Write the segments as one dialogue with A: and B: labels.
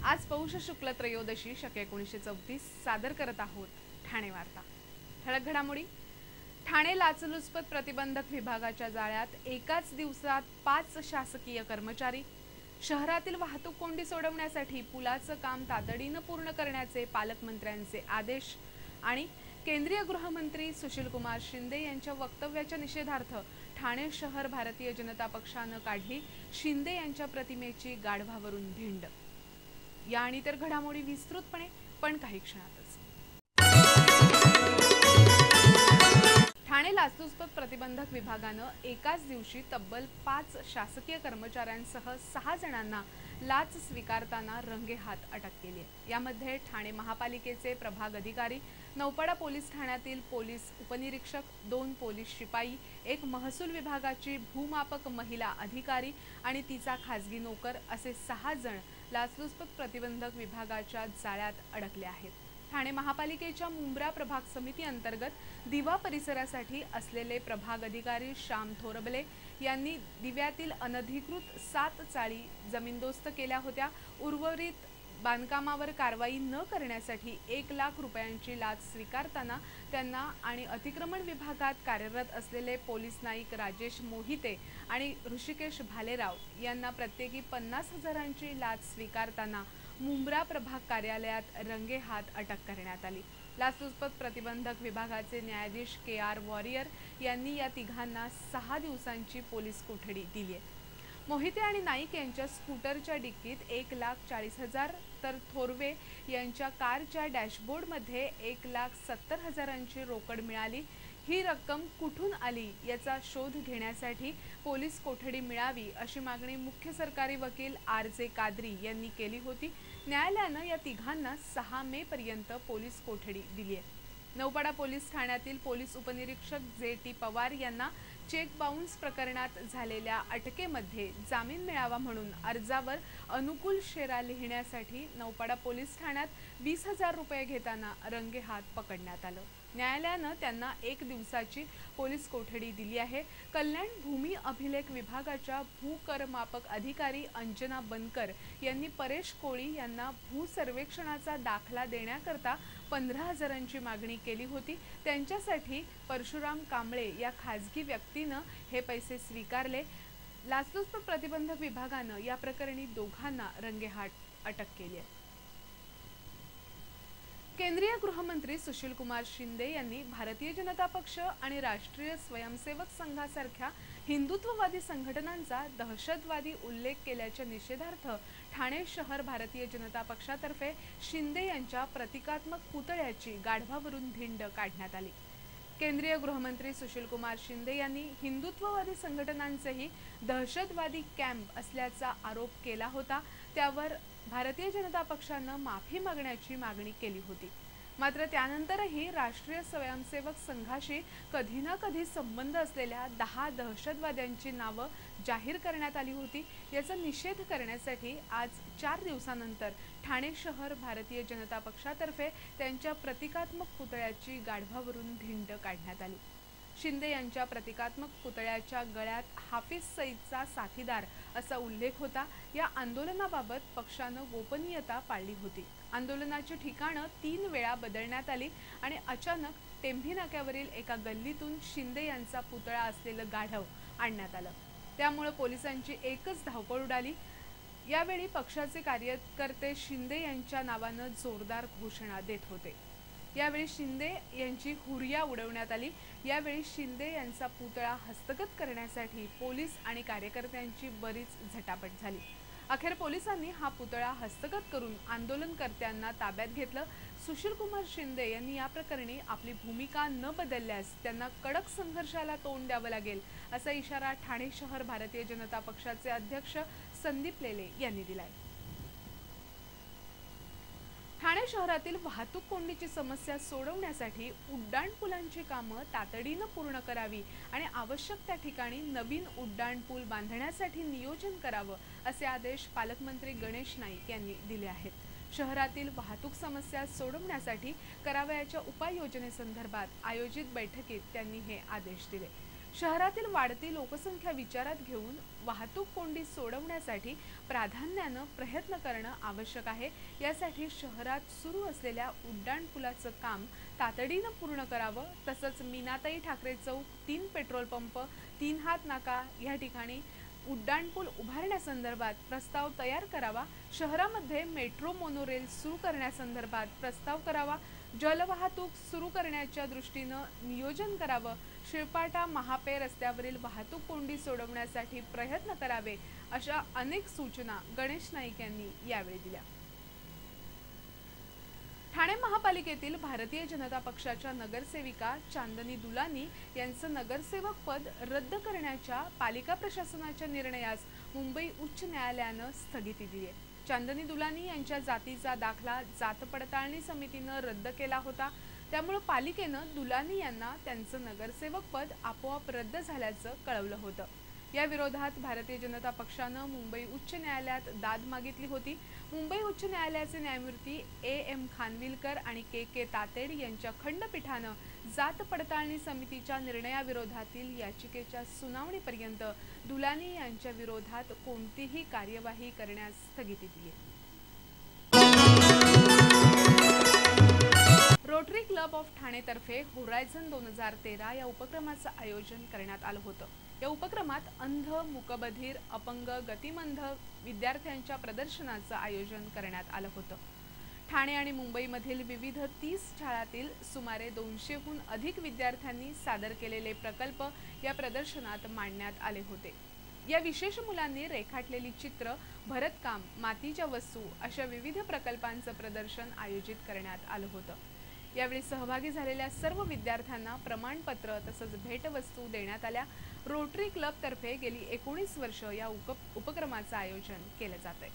A: आज पौष शुक्ल त्रयोदशी शके 1934 सादर करत आहोत ठाणे वार्ता। ठळक घडामोडी। ठाणे लाचलुचपत प्रतिबंधक विभागाच्या जाळ्यात एकाच दिवसात 5 शासकीय कर्मचारी। शहरातील वाहतूक कोंडी सोडवण्यासाठी पुलाचं काम तातडीने पूर्ण करण्याचे पालकमंत्र्यांचे आदेश। आणि केंद्रीय गृहमंत्री सुशीलकुमार शिंदे यांच्या वक्तव्याच्या निषेधार्थ ठाणे शहर भारतीय जनता पक्षाने काढली शिंदे यांच्या प्रतिमेची गाढवावरून धिंड। या आणि इतर घडामोडी विस्तृतपणे पण काही क्षणातच। ठाणे लाचलुचपत प्रतिबंधक विभागानं एकाच दिवशी तब्बल 5 शासकीय कर्मचाऱ्यांसह 6 जणांना लाच स्वीकारताना रंगेहात अटक केली आहे। यामध्ये ठाणे महापालिकेचे प्रभाग अधिकारी, नौपाडा पोलीस ठाण्यातील पोलीस उपनिरीक्षक, 2 पोलीस शिपाई, 1 महसूल विभागाची भूमापक महिला अधिकारी आणि तिचा खासगी नोकर असे 6 जण लाचलुचपत प्रतिबंधक विभागाच्या जाळ्यात अडकले आहेत। ठाणे महापालिकेच्या मुंब्रा प्रभाग समिती अंतर्गत दिवा परिसरासाठी असलेले प्रभाग अधिकारी श्याम थोरबले यांनी दिव्यातील अनधिकृत 7 चाळी जमीनदोस्त केल्या होत्या। उर्वरित बांधकामावर कारवाई न करण्यासाठी 1 लाख रुपयांची लाच स्वीकारताना त्यांना आणि अतिक्रमण विभागात कार्यरत असलेले पोलीस नाईक राजेश मोहिते आणि ऋषिकेश भालेराव यांना प्रत्येकी 50,000ची लाच स्वीकारताना मुंब्रा प्रभाग कार्यालयात रंगेहात अटक करण्यात आली। लाचलुचपत प्रतिबंधक विभागाचे न्यायाधीश KR वॉरियर यांनी या तिघांना 6 दिवसांची पोलीस कोठडी दिली आहे। मोहिते आणि नाईक यांच्या स्कूटरच्या डिक्कीत 1,40,000 तर थोरवे यांच्या कारच्या डॅशबोर्डमध्ये 1,70,000ची रोकड मिळाली। ही रक्कम कुठून आली याचा शोध घेण्यासाठी पोलीस कोठडी मिळावी अशी मागणी मुख्य सरकारी वकील RJ कादरी यांनी केली होती। न्यायालयानं या तिघांना 6 मे पर्यंत पोलीस कोठडी दिली आहे। नौपाडा पोलीस ठाण्यातील पोलीस उपनिरीक्षक JT पवार यांना चेक बाउन्स प्रकरणात झालेल्या अटकेमध्ये जामीन मिळावा म्हणून अर्जावर अनुकूल शेरा लिहिण्यासाठी नौपाडा पोलीस ठाण्यात 20,000 रुपये घेताना रंगेहात पकडण्यात आलं। न्यायालयानं त्यांना 1 दिवसाची पोलीस कोठडी दिली आहे। कल्याण भूमी अभिलेख विभागाच्या भूकरमापक अधिकारी अंजना बनकर यांनी परेश कोळी यांना भू सर्वेक्षणाचा दाखला देण्याकरता 15,000ची मागणी केली होती। त्यांच्यासाठी परशुराम कांबळे या खासगी व्यक्तीनं हे पैसे स्वीकारले। लाचलुचपत प्रतिबंधक विभागानं या प्रकरणी दोघांना रंगेहात अटक केली आहे। केंद्रीय गृहमंत्री सुशीलकुमार शिंदे यांनी भारतीय जनता पक्ष आणि राष्ट्रीय स्वयंसेवक संघासारख्या हिंदुत्ववादी संघटनांचा दहशतवादी उल्लेख केल्याच्या निषेधार्थ ठाणे शहर भारतीय जनता पक्षातर्फे शिंदे यांच्या प्रतिकात्मक पुतळ्याची गाढवावरून धिंड काढण्यात आली। केंद्रीय गृहमंत्री सुशीलकुमार शिंदे यांनी हिंदुत्ववादी संघटनांचेही दहशतवादी कॅम्प असल्याचा आरोप केला होता। त्यावर भारतीय जनता पक्षानं माफी मागण्याची मागणी केली होती। मात्र त्यानंतरही राष्ट्रीय स्वयंसेवक संघाशी कधी ना कधी संबंध असलेल्या 10 दहशतवाद्यांची नावं जाहीर करण्यात आली होती। याचा निषेध करण्यासाठी आज 4 दिवसानंतर ठाणे शहर भारतीय जनता पक्षातर्फे त्यांच्या प्रतिकात्मक पुतळ्याची गाढवावरून धिंड काढण्यात आली। शिंदे यांच्या प्रतिकात्मक पुतळ्याच्या गळ्यात हाफिज सईदचा साथीदार असा उल्लेख होता। या आंदोलनाबाबत पक्षानं गोपनीयता पाळली होती। आंदोलनाची ठिकाणं 3 वेळा बदलण्यात आली आणि अचानक टेंभी नाक्यावरील एका गल्लीतून शिंदे यांचा पुतळा असलेलं गाढव आणण्यात आलं। त्यामुळे पोलिसांची एकच धावपळ उडाली। यावेळी पक्षाचे कार्यकर्ते शिंदे यांच्या नावानं जोरदार घोषणा देत होते। यावेळी शिंदे यांची हुरिया उडवण्यात आली। यावेळी शिंदे यांचा पुतळा हस्तगत करण्यासाठी पोलीस आणि कार्यकर्त्यांची बरीच झटापट झाली। अखेर पोलिसांनी हा पुतळा हस्तगत करून आंदोलनकर्त्यांना ताब्यात घेतलं। सुशीलकुमार शिंदे यांनी या प्रकरणी आपली भूमिका न बदलल्यास त्यांना कडक संघर्षाला तोंड द्यावं लागेल असा इशारा ठाणे शहर भारतीय जनता पक्षाचे अध्यक्ष संदीप लेले यांनी दिलाय। ठाणे शहरातील वाहतूक कोंडीची समस्या सोडवण्यासाठी उड्डाणपुलांची कामं तातडीने पूर्ण करावी आणि आवश्यक त्या ठिकाणी नवीन उड्डाणपूल बांधण्यासाठी नियोजन करावं असे आदेश पालकमंत्री गणेश नाईक यांनी दिले आहेत। शहरातील वाहतूक समस्या सोडवण्यासाठी करावयाच्या उपाययोजनेसंदर्भात आयोजित बैठकीत त्यांनी हे आदेश दिले। शहरातील वाढती लोकसंख्या विचारात घेऊन वाहतूक कोंडी सोडवण्यासाठी प्राधान्याने प्रयत्न करणं आवश्यक आहे। यासाठी शहरात सुरू असलेल्या उड्डाणपुलाचं काम तातडीने पूर्ण करावं। तसंच मीनाताई ठाकरे चौक, 3 पेट्रोल पंप, 3 हात नाका या ठिकाणी उड्डाणपूल उभारण्यासंदर्भात प्रस्ताव तयार करावा। शहरामध्ये मेट्रो मोनोरेल सुरू करण्यासंदर्भात प्रस्ताव करावा। जलवाहतूक सुरू करण्याच्या दृष्टीने नियोजन करावं। शिळपाटा महापे रस्त्यावरील वाहतूक कोंडी सोडवण्यासाठी प्रयत्न करावे, अशा अनेक सूचना गणेश नाईक यांनी यावेळी दिल्या। ठाणे महापालिकेतील भारतीय जनता पक्षाच्या नगरसेविका चांदनी दुलानी यांचं नगरसेवक पद रद्द करण्याच्या पालिका प्रशासनाच्या निर्णयास मुंबई उच्च न्यायालयाने स्थगिती दिली आहे। चांदनी दुलानी यांच्या जातीचा दाखला जात पडताळणी समितीने रद्द केला होता। त्यामुळे पालिकेने दुलानी यांना त्यांचं नगरसेवक पद आपोआप रद्द झाल्याचं कळवलं होतं। या विरोधात भारतीय जनता पक्षाने मुंबई उच्च न्यायालयात दाद मागितली होती। मुंबई उच्च न्यायालयाचे न्यायमूर्ती A.M. खानविलकर आणि K.K. तातेड यांच्या खंडपीठाने जात पडताळणी समितीच्या निर्णयाविरोधातील याचिकेच्या सुनावणीपर्यंत दुलानी यांच्या विरोधात कोणतीही कार्यवाही करण्यास स्थगिती दिली। रोटरी क्लब ऑफ ठाणे तर्फे होरायझन 2013 या उपक्रमाचं आयोजन करण्यात आलं होतं। या उपक्रमात अंध, मूकबधीर, अपंग, गतिमंद विद्यार्थ्यांच्या प्रदर्शनाचं आयोजन करण्यात आलं होतं। ठाणे आणि मुंबईमधील विविध 30 शाळांतील सुमारे 200हून अधिक विद्यार्थ्यांनी सादर केलेले प्रकल्प या प्रदर्शनात मांडण्यात आले होते। या विशेष मुलांनी रेखाटलेली चित्र, भरतकाम, मातीच्या वस्तू अशा विविध प्रकल्पांचं प्रदर्शन आयोजित करण्यात आलं होतं। यावेळी सहभागी झालेल्या सर्व विद्यार्थ्यांना प्रमाणपत्र तसंच भेटवस्तू देण्यात आल्या। रोटरी क्लब तर्फे गेली 19 वर्ष या उपक्रमाचं आयोजन केलं जातंय।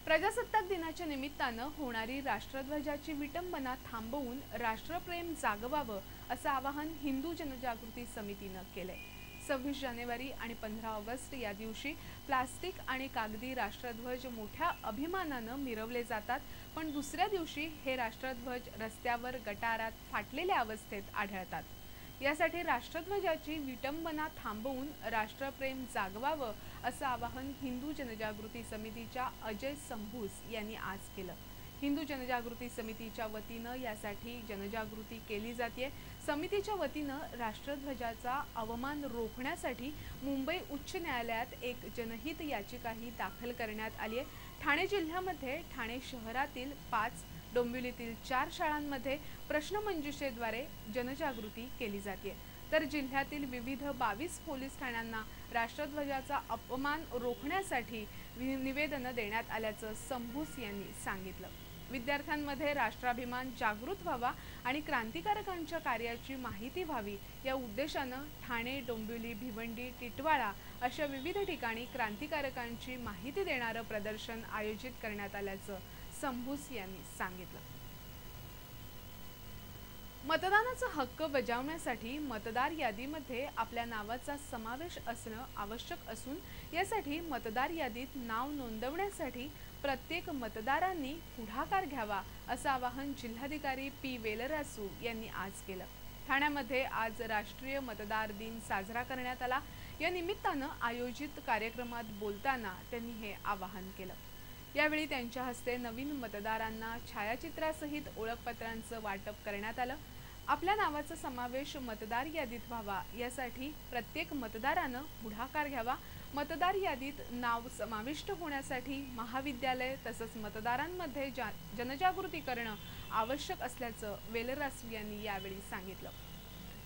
A: प्रजासत्ताक दिनाच्या निमित्तानं होणारी राष्ट्रध्वजाची विटंबना थांबवून राष्ट्रप्रेम जागवावं असं आवाहन हिंदू जनजागृती समितीनं केलंय। 26 जानेवारी आणि 15 ऑगस्ट या दिवशी प्लास्टिक आणि कागदी राष्ट्रध्वज मोठ्या अभिमानाने मिरवले जातात, पण दुसऱ्या दिवशी हे राष्ट्रध्वज रस्त्यावर गटारात फाटलेल्या अवस्थेत आढळतात। यासाठी राष्ट्रध्वजाची विटंबना थांबवून राष्ट्रप्रेम जागवावं असं आवाहन हिंदू जनजागृती समितीच्या अजय संभूस यांनी आज केलं। हिंदू जनजागृती समितीच्या वतीनं यासाठी जनजागृती केली जाते। समितीच्या वतीनं राष्ट्रध्वजाचा अवमान रोखण्यासाठी मुंबई उच्च न्यायालयात एक जनहित याचिकाही दाखल करण्यात आली आहे। ठाणे जिल्ह्यामध्ये ठाणे शहरातील 5, डोंबिवलीतील 4 शाळांमध्ये प्रश्नमंजुषेद्वारे जनजागृती केली जाते, तर जिल्ह्यातील विविध 22 पोलीस ठाण्यांना राष्ट्रध्वजाचा अपमान रोखण्यासाठी निवेदन देण्यात आल्याचं संभूस यांनी सांगितलं। विद्यार्थ्यांमध्ये राष्ट्राभिमान जागृत व्हावा आणि क्रांतिकारकांच्या कार्याची माहिती व्हावी या उद्देशानं ठाणे, डोंबिवली, भिवंडी, टिटवाळा अशा विविध ठिकाणी क्रांतिकारकांची माहिती देणारं प्रदर्शन आयोजित करण्यात आल्याचं संभूस यांनी सांगितलं। मतदानाचा हक्क बजावण्यासाठी मतदार यादीमध्ये आपल्या नावाचा समावेश असणं आवश्यक असून यासाठी मतदार यादीत नाव नोंदवण्यासाठी प्रत्येक मतदारांनी पुढाकार घ्यावा असं आवाहन जिल्हाधिकारी पी. वेलरासू यांनी आज केलं। ठाण्यामध्ये आज राष्ट्रीय मतदार दिन साजरा करण्यात आला। या निमित्तानं आयोजित कार्यक्रमात बोलताना त्यांनी हे आवाहन केलं। यावेळी त्यांच्या हस्ते नवीन मतदारांना छायाचित्रासहित ओळखपत्रांचं वाटप करण्यात आलं। आपल्या नावाचा समावेश मतदार यादीत व्हावा यासाठी प्रत्येक मतदारानं पुढाकार घ्यावा। मतदार यादीत नाव समाविष्ट होण्यासाठी महाविद्यालय तसंच मतदारांमध्ये जनजागृती करणं आवश्यक असल्याचं वेलरासू यांनी यावेळी सांगितलं।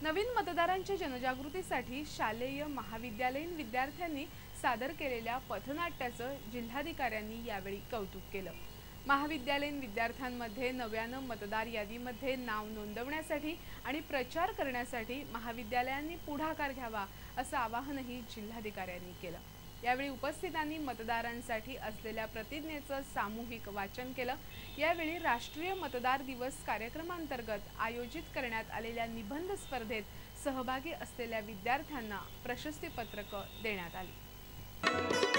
A: नवीन मतदारांच्या जनजागृतीसाठी शालेय महाविद्यालयीन विद्यार्थ्यांनी सादर केलेल्या पथनाट्याचं जिल्हाधिकाऱ्यांनी यावेळी कौतुक केलं। महाविद्यालयीन विद्यार्थ्यांमध्ये नव्यानं मतदार यादीमध्ये नाव नोंदवण्यासाठी आणि प्रचार करण्यासाठी महाविद्यालयांनी पुढाकार घ्यावा असं आवाहनही जिल्हाधिकाऱ्यांनी केलं। यावेळी उपस्थितांनी मतदारांसाठी असलेल्या प्रतिज्ञेचं सामूहिक वाचन केलं। यावेळी राष्ट्रीय मतदार दिवस कार्यक्रमांतर्गत आयोजित करण्यात आलेल्या निबंध स्पर्धेत सहभागी असलेल्या विद्यार्थ्यांना प्रशस्तीपत्रकं देण्यात आली।